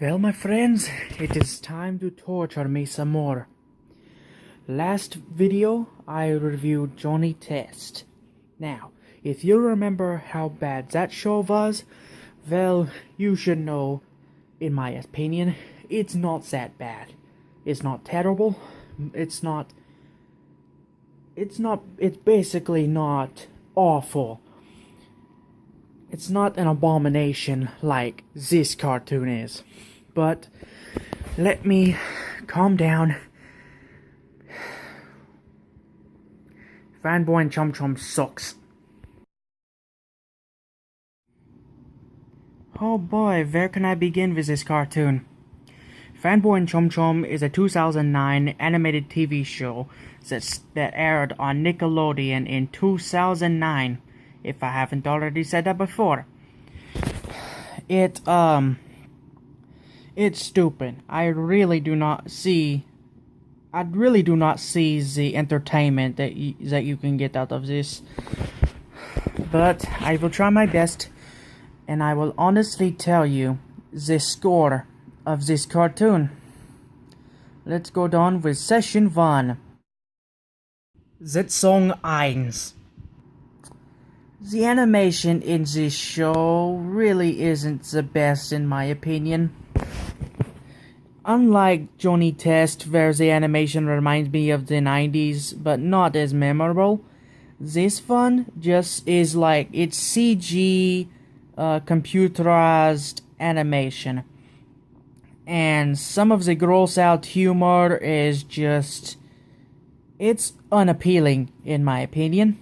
Well, my friends, it is time to torture me some more. Last video, I reviewed Johnny Test. Now, if you remember how bad that show was, well, you should know, in my opinion, it's not that bad. It's not terrible. It's basically not awful. It's not an abomination like this cartoon is. But let me calm down. Fanboy and Chum sucks. Oh boy, where can I begin with this cartoon? Fanboy and Chum is a 2009 animated TV show that aired on Nickelodeon in 2009, if I haven't already said that before. It's stupid. I really do not see the entertainment that you can get out of this. But I will try my best, and I will honestly tell you the score of this cartoon. Let's go down with session 1. Sitzung 1. The animation in this show really isn't the best in my opinion. Unlike Johnny Test, where the animation reminds me of the 90s, but not as memorable, this one just is like, it's CG, computerized animation. And some of the gross out humor is just, it's unappealing in my opinion.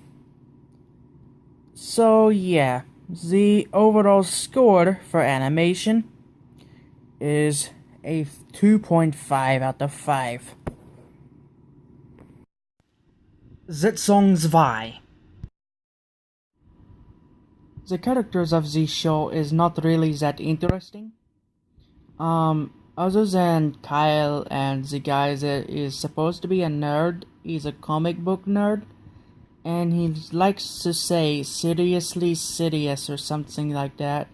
So yeah, the overall score for animation is a 2.5 out of 5. Sitzung 2. The characters of this show is not really that interesting. Other than Kyle and the guy that is supposed to be a nerd, he's a comic book nerd, and he likes to say seriously serious or something like that.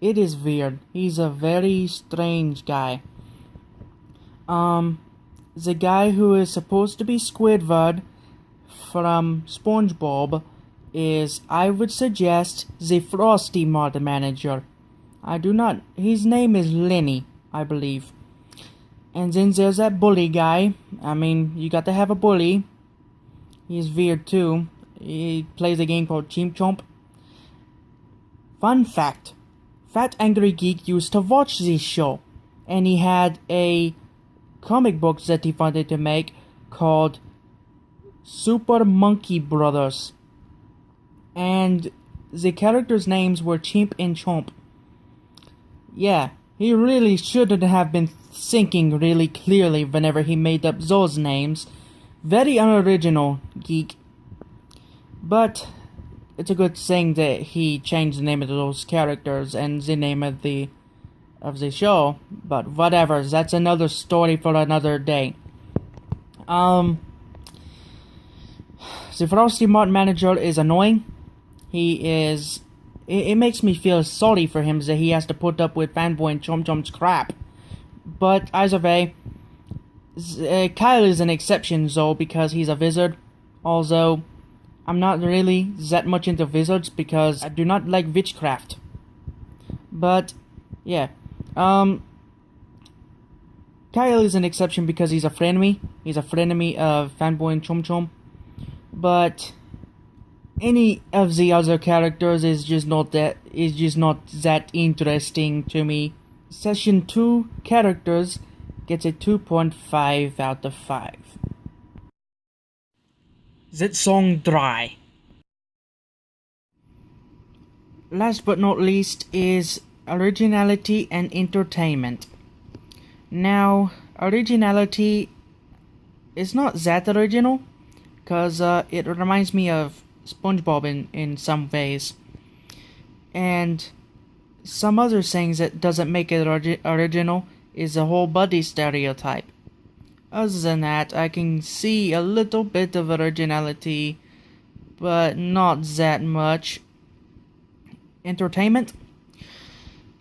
It is weird. He's a very strange guy. The guy who is supposed to be Squidward from SpongeBob is, I would suggest, the Frosty mod manager. His name is Lenny, I believe. And then there's that bully guy. I mean, you got to have a bully. He's weird too. He plays a game called Chomp. Fun fact. Fat Angry Geek used to watch this show. And he had a comic book that he wanted to make called Super Monkey Brothers. And the characters' names were Chimp and Chomp. Yeah, he really shouldn't have been thinking really clearly whenever he made up those names. Very unoriginal, geek. But it's a good thing that he changed the name of those characters and the name of the show. But whatever, that's another story for another day. The Frosty mod manager is annoying. It makes me feel sorry for him that he has to put up with Fanboy and Chum's crap. But either way, Kyle is an exception though, because he's a wizard. Although, I'm not really that much into wizards because I do not like witchcraft. But, yeah. Kyle is an exception because he's a frenemy. He's a frenemy of Fanboy and Chum. But any of the other characters is just not that interesting to me. Session 2 characters gets a 2.5 out of 5. Sitzung 3. Last but not least is originality and entertainment. Now, originality is not that original, because it reminds me of SpongeBob in some ways. And some other things that doesn't make it original is a whole body stereotype. Other than that, I can see a little bit of originality, but not that much. Entertainment?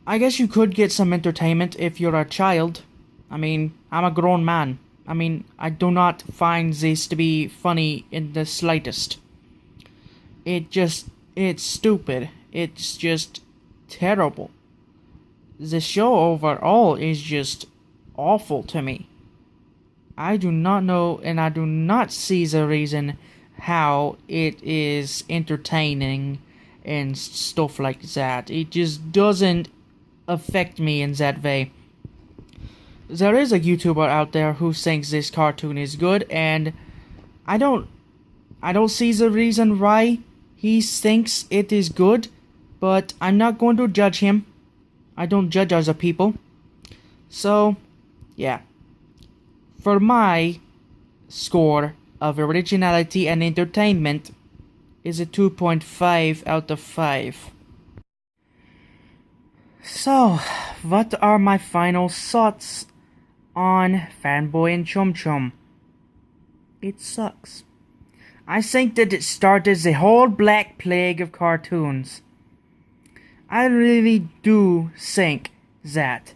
I guess you could get some entertainment if you're a child. I mean, I'm a grown man. I mean, I do not find this to be funny in the slightest. It's stupid. It's just terrible. The show overall is just awful to me. I do not know, and I do not see the reason how it is entertaining and stuff like that. It just doesn't affect me in that way. There is a YouTuber out there who thinks this cartoon is good, and I don't see the reason why he thinks it is good, but I'm not going to judge him. I don't judge other people. So, yeah. For my score of originality and entertainment is a 2.5 out of 5. So, what are my final thoughts on Fanboy and Chum? It sucks. I think that it started the whole black plague of cartoons. I really do think that.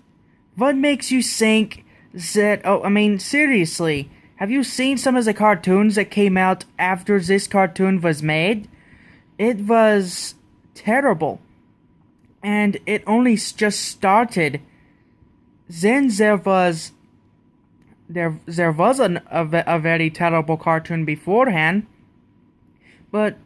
What makes you think that... Oh, I mean, seriously, have you seen some of the cartoons that came out after this cartoon was made? It was terrible. And it only just started. Then there was a very terrible cartoon beforehand. But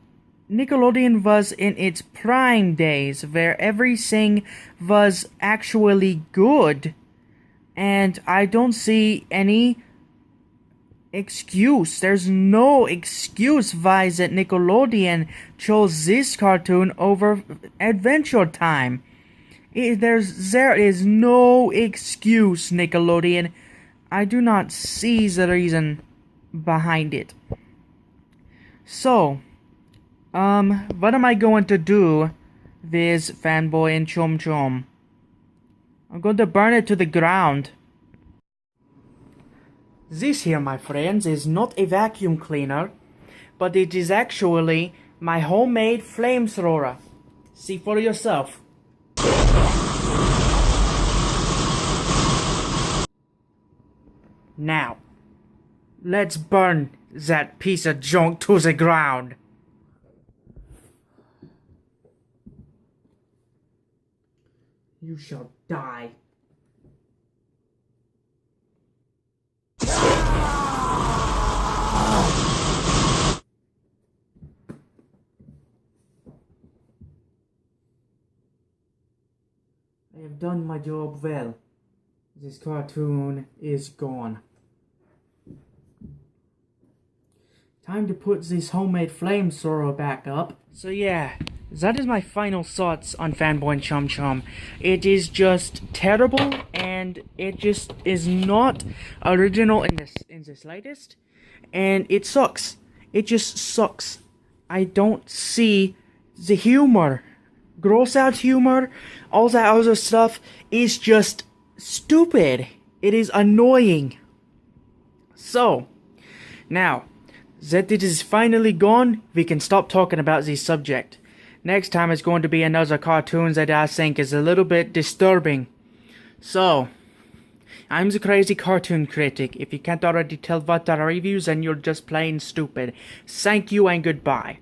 Nickelodeon was in its prime days, where everything was actually good. And I don't see any excuse. There's no excuse why that Nickelodeon chose this cartoon over Adventure Time. There is no excuse, Nickelodeon. I do not see the reason behind it. So, what am I going to do with Fanboy and Chum? I'm going to burn it to the ground. This here, my friends, is not a vacuum cleaner, but it is actually my homemade flamethrower. See for yourself. Now, let's burn that piece of junk to the ground. You shall die. I have done my job well. This cartoon is gone. Time to put this homemade flamethrower back up. So yeah, that is my final thoughts on Fanboy and Chum. It is just terrible, and it just is not original in the slightest, and it sucks. It just sucks. I don't see the humor. Gross out humor, all that other stuff is just stupid. It is annoying. So, now that it is finally gone, we can stop talking about this subject. Next time is going to be another cartoon that I think is a little bit disturbing. So, I'm the Crazy Cartoon Critic. If you can't already tell what are reviews, then you're just plain stupid. Thank you and goodbye.